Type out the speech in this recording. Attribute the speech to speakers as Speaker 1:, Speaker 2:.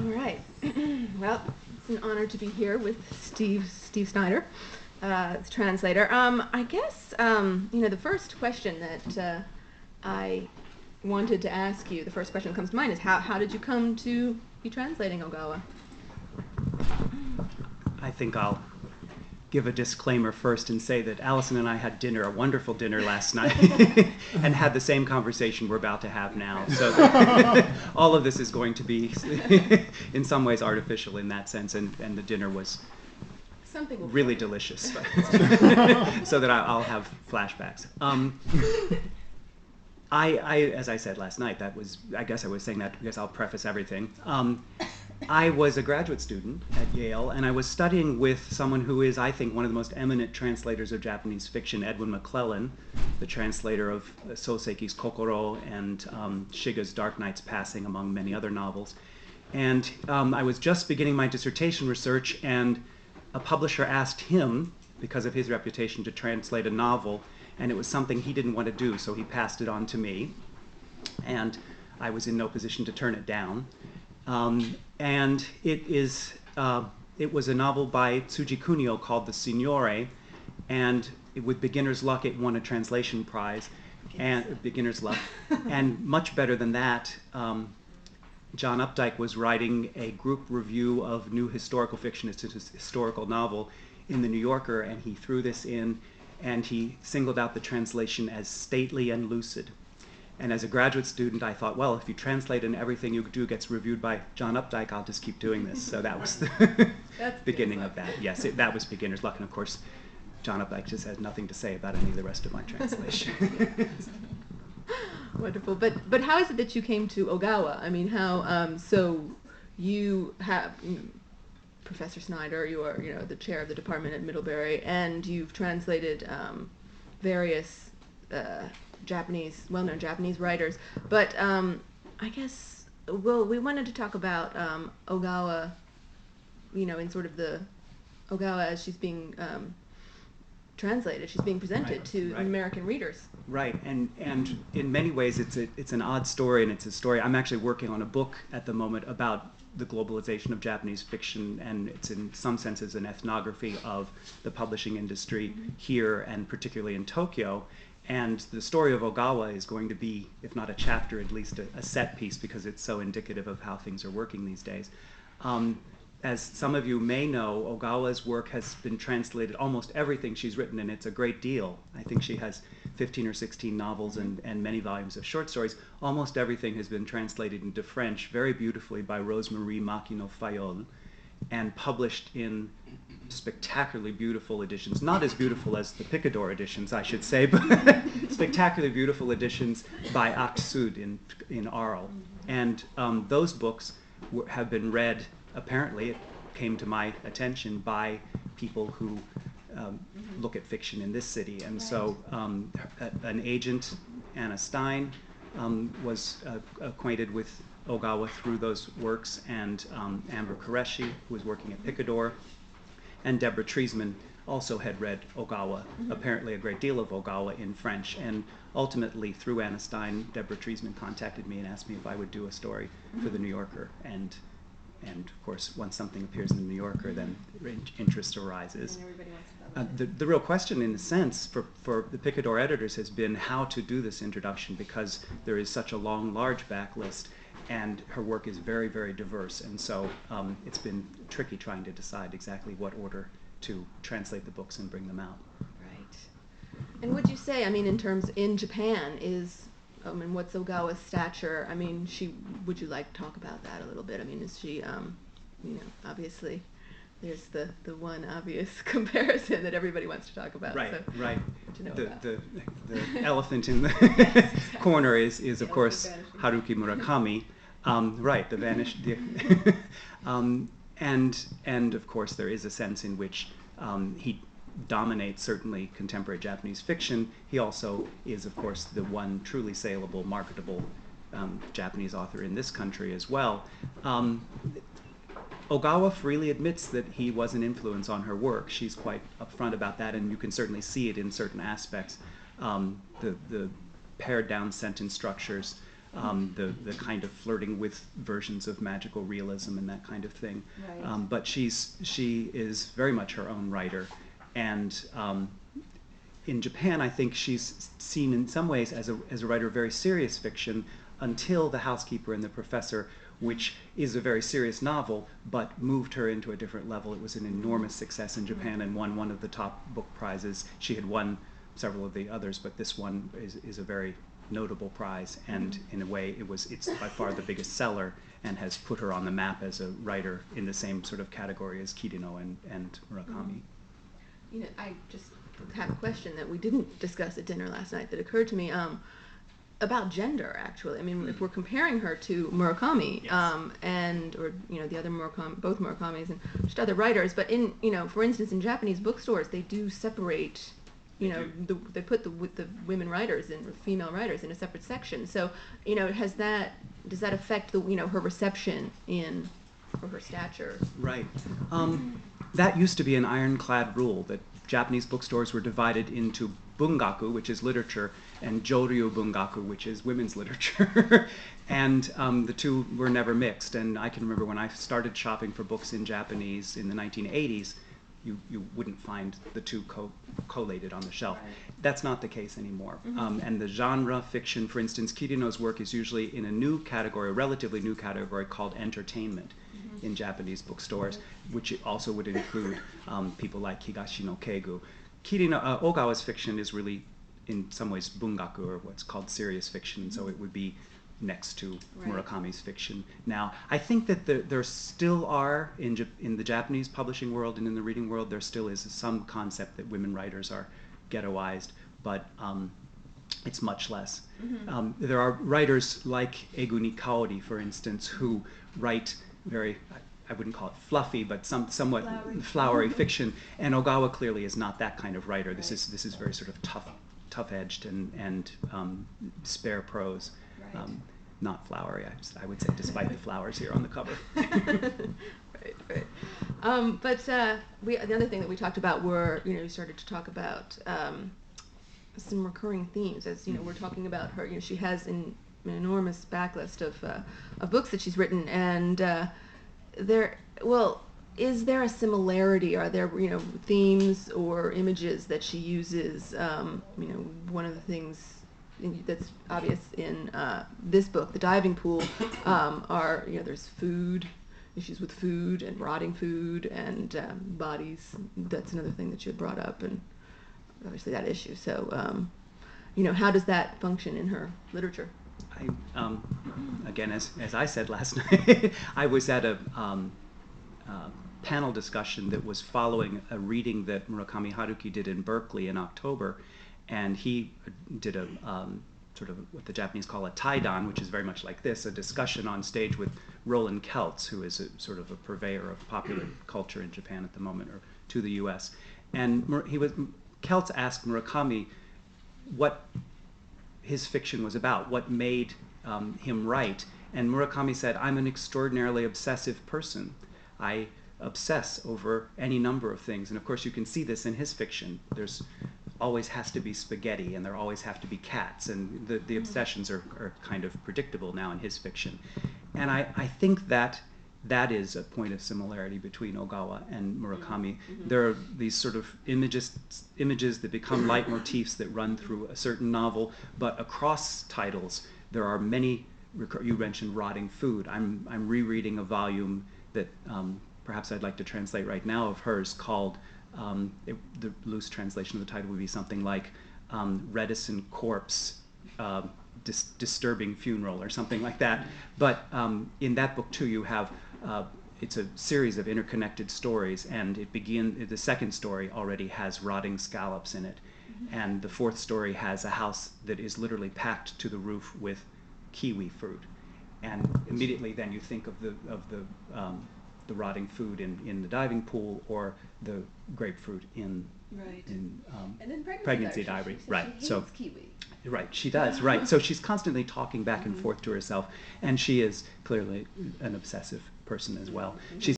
Speaker 1: right. Well, it's an honor to be here with Steve Snyder, translator. I guess the first question that I wanted to ask you, the first question that comes to mind is how did you come to be translating Ogawa?
Speaker 2: I think I'll give a disclaimer first and say that Allison and I had dinner, a wonderful dinner last night, and had the same conversation we're about to have now. So all of this is going to be, in some ways, artificial in that sense, and the dinner was really delicious, so that I'll have flashbacks. As I said last night, I guess I was saying that because I'll preface everything. I was a graduate student at Yale, and I was studying with someone who is, I think, one of the most eminent translators of Japanese fiction, Edwin McClellan, the translator of Soseki's Kokoro and Shiga's Dark Knight's Passing, among many other novels. And I was just beginning my dissertation research, and a publisher asked him, because of his reputation, to translate a novel, and it was something he didn't want to do, so he passed it on to me, and I was in no position to turn it down. And it was a novel by Tsuji Kunio called The Signore, and with beginner's luck it won a translation prize, and beginner's luck. And much better than that, John Updike was writing a group review of new historical fiction, it's a historical novel, in the New Yorker, and he threw this in, and he singled out the translation as stately and lucid. And as a graduate student, I thought, well, if you translate and everything you do gets reviewed by John Updike, I'll just keep doing this. So that was the beginning of that. Yes, that was beginner's luck. And of course, John Updike just has nothing to say about any of the rest of my translation.
Speaker 1: Wonderful. But how is it that you came to Ogawa? I mean, how, so you have, Professor Snyder, you are, the chair of the department at Middlebury, and you've translated various well-known Japanese writers, but I guess, we wanted to talk about Ogawa, in sort of the Ogawa as she's being translated, she's being presented to American readers.
Speaker 2: Right, and in many ways it's an odd story, and it's a story. I'm actually working on a book at the moment about the globalization of Japanese fiction, and it's in some senses an ethnography of the publishing industry here, and particularly in Tokyo. And the story of Ogawa is going to be, if not a chapter, at least a set piece, because it's so indicative of how things are working these days. As some of you may know, Ogawa's work has been translated, almost everything she's written, and it's a great deal. I think she has 15 or 16 novels and many volumes of short stories. Almost everything has been translated into French very beautifully by Rosemarie Makino-Fayol, and published in spectacularly beautiful editions, not as beautiful as the Picador editions, I should say, but spectacularly beautiful editions by Act Sud in Arles. And those books have been read, apparently, it came to my attention, by people who look at fiction in this city. And so an agent, Anna Stein, was acquainted with Ogawa through those works, and Amber Qureshi, who was working at Picador, and Deborah Treisman also had read Ogawa, apparently a great deal of Ogawa in French. And ultimately, through Anna Stein, Deborah Treisman contacted me and asked me if I would do a story for the New Yorker. And of course, once something appears in the New Yorker, then interest arises.
Speaker 1: And everybody wants to talk about it.
Speaker 2: The real question, in a sense, for the Picador editors has been how to do this introduction, because there is such a long, large backlist, and her work is very, very diverse. And so it's been tricky trying to decide exactly what order to translate the books and bring them out.
Speaker 1: Right. And would you say, in Japan, what's Ogawa's stature? Would you like to talk about that a little bit? Is she, obviously, there's the one obvious comparison that everybody wants to talk about.
Speaker 2: Right,
Speaker 1: so
Speaker 2: right.
Speaker 1: To know
Speaker 2: The elephant in the corner is of course Haruki Murakami. Right, the vanished. And of course there is a sense in which he dominates certainly contemporary Japanese fiction. He also is, of course, the one truly saleable, marketable Japanese author in this country as well. Ogawa freely admits that he was an influence on her work. She's quite upfront about that, and you can certainly see it in certain aspects. The pared down sentence structures, the kind of flirting with versions of magical realism and that kind of thing.
Speaker 1: Right.
Speaker 2: But she is very much her own writer, and in Japan, I think she's seen in some ways as a writer of very serious fiction until The Housekeeper and the Professor, which is a very serious novel, but moved her into a different level. It was an enormous success in Japan and won one of the top book prizes. She had won several of the others, but this one is a very notable prize, and in a way it's by far the biggest seller and has put her on the map as a writer in the same sort of category as Kirino and Murakami.
Speaker 1: You know, I just have a question that we didn't discuss at dinner last night that occurred to me about gender, actually. I mean, if we're comparing her to Murakami,
Speaker 2: Yes.
Speaker 1: and or the other Murakami, both Murakamis and just other writers, but in for instance, in Japanese bookstores, they do separate. They put the women writers or female writers in a separate section. So, does that affect her reception or her stature?
Speaker 2: Right. That used to be an ironclad rule that Japanese bookstores were divided into bungaku, which is literature, and joryu bungaku, which is women's literature. And the two were never mixed. And I can remember when I started shopping for books in Japanese in the 1980s, you wouldn't find the two collated on the shelf.
Speaker 1: Right.
Speaker 2: That's not the case anymore.
Speaker 1: Mm-hmm.
Speaker 2: And the genre fiction, for instance, Kirino's work is usually in a new category, a relatively new category called entertainment in Japanese bookstores, which also would include people like Higashi no Keigu. Kirino Ogawa's fiction is really, in some ways, bungaku, or what's called serious fiction, so it would be next to Murakami's fiction. Now, I think that there still are, in the Japanese publishing world and in the reading world, there still is some concept that women writers are ghettoized, but it's much less. There are writers like Eguni Kaori, for instance, who write very, I wouldn't call it fluffy, but somewhat flowery fiction, and Ogawa clearly is not that kind of writer. This is very sort of tough-edged and spare prose.
Speaker 1: Right.
Speaker 2: Not flowery, I would say, despite the flowers here on the cover.
Speaker 1: Right. But the other thing that we talked about were, we started to talk about some recurring themes. As we're talking about her, she has an enormous backlist of books that she's written, and is there a similarity? Are there themes or images that she uses? One of the things that's obvious in this book, The Diving Pool, are there's food, issues with food and rotting food and bodies. That's another thing that you had brought up, and obviously that issue. So, how does that function in her literature?
Speaker 2: Again, as I said last night, I was at a panel discussion that was following a reading that Murakami Haruki did in Berkeley in October, and he did a sort of what the Japanese call a taidan, which is very much like this, a discussion on stage with Roland Keltz, who is a sort of a purveyor of popular culture in Japan at the moment, or to the U.S. And Keltz asked Murakami what his fiction was about, what made him write, and Murakami said, "I'm an extraordinarily obsessive person. I obsess over any number of things." And of course you can see this in his fiction. There's always has to be spaghetti, and there always have to be cats, and the obsessions are kind of predictable now in his fiction. And I think that is a point of similarity between Ogawa and Murakami. There are these sort of images that become leitmotifs that run through a certain novel, but across titles there are many. You mentioned rotting food. I'm rereading a volume that perhaps I'd like to translate right now of hers called, the loose translation of the title would be something like Reticent Corpse, Disturbing Funeral, or something like that. But in that book too you have, it's a series of interconnected stories, and the second story already has rotting scallops in it, and the fourth story has a house that is literally packed to the roof with kiwi fruit. And immediately then you think of the rotting food in the diving pool, or the grapefruit in
Speaker 1: And then
Speaker 2: Pregnancy Diary. Right.
Speaker 1: She hates kiwi.
Speaker 2: Right, she does. Right. So she's constantly talking back and forth to herself, and she is clearly an obsessive person as well. She's